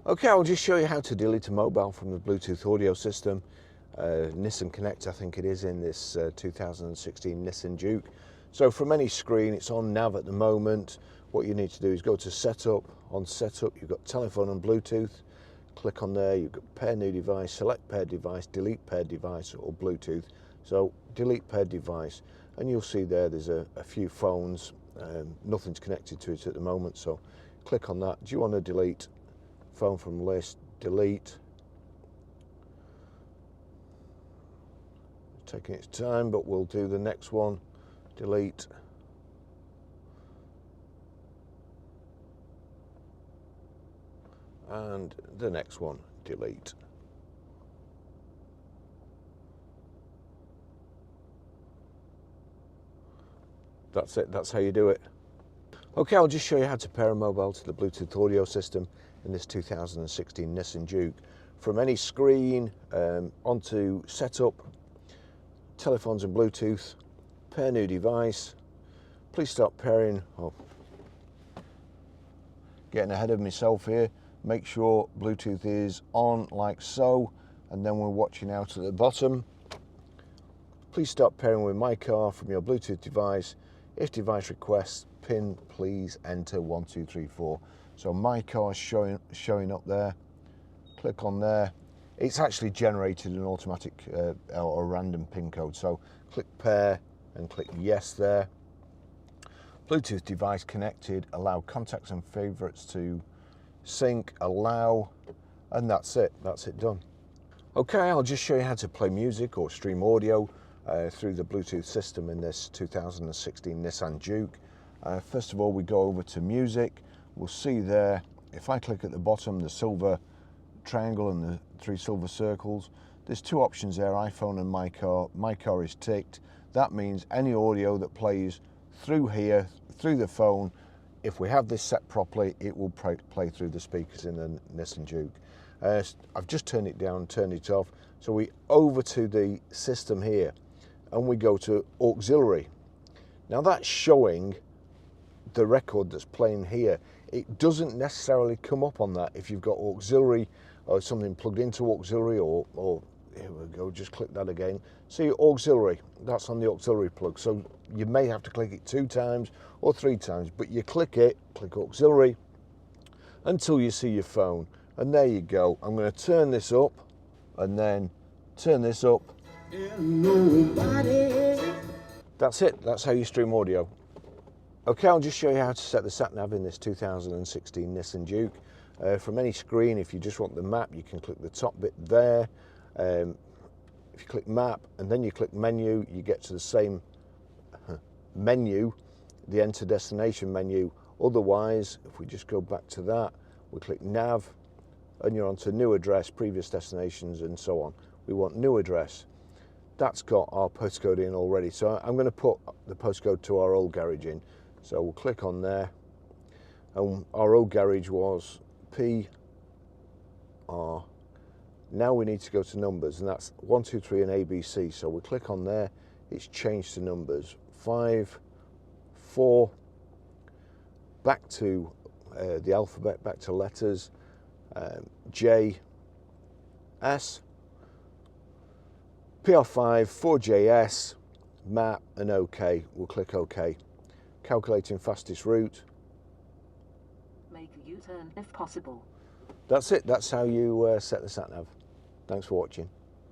Okay, I'll just show you how to delete a mobile from the Bluetooth audio system. Nissan Connect, I think it is, in this 2016 Nissan Juke. So from any screen, it's on nav at the moment. What you need to do is go to Setup. On Setup, you've got telephone and Bluetooth. Click on there, you've got pair new device, select paired device, delete paired device or Bluetooth. So delete paired device, and you'll see there's a few phones. Nothing's connected to it at the moment, so click on that. Do you want to delete? Phone from list, delete. It's taking its time, but we'll do the next one. Delete. And the next one, delete. That's it, that's how you do it. Okay, I'll just show you how to pair a mobile to the Bluetooth audio system in this 2016 Nissan Juke. From any screen, onto Setup, telephones and Bluetooth, pair new device. Please stop pairing. Oh, getting ahead of myself here. Make sure Bluetooth is on like so, and then we're watching out at the bottom. Please stop pairing with my car from your Bluetooth device. If device requests PIN, please enter 1234. So my car is showing up there. Click on there. It's actually generated an automatic or a random PIN code. So click pair and click yes there. Bluetooth device connected. Allow contacts and favorites to sync. Allow, and that's it. That's it done. Okay, I'll just show you how to play music or stream audio through the Bluetooth system in this 2016 Nissan Juke. First of all, we go over to music. We'll see there, if I click at the bottom, the silver triangle and the three silver circles, there's two options there, iPhone and my car. My car is ticked. That means any audio that plays through here, through the phone, if we have this set properly, it will play through the speakers in the Nissan Juke. I've just turned it down, turned it off. So we over to the system here, and we go to auxiliary. Now that's showing the record that's playing here. It doesn't necessarily come up on that if you've got auxiliary or something plugged into auxiliary, or here we go, just click that again. See auxiliary, that's on the auxiliary plug. So you may have to click it 2 times or 3 times, but you click it, click auxiliary until you see your phone. And there you go. I'm going to turn this up and then turn this up. That's it, that's how you stream audio. Okay, I'll just show you how to set the sat-nav in this 2016 Nissan Juke. From any screen, if you just want the map, you can click the top bit there. If you click map and then you click menu, you get to the same menu, the enter destination menu. Otherwise, if we just go back to that, we click nav and you're onto new address, previous destinations and so on. We want new address. That's got our postcode in already. So I'm going to put the postcode to our old garage in. So we'll click on there, and our old garage was PR. Now we need to go to numbers, and that's 1, 2, 3 and ABC. So we'll click on there, it's changed to numbers. 5, 4, back to the alphabet, back to letters, J, S, PR5, 4JS, map and OK. We'll click OK. Calculating fastest route. Make a U-turn if possible. That's it. That's how you set the sat-nav. Thanks for watching.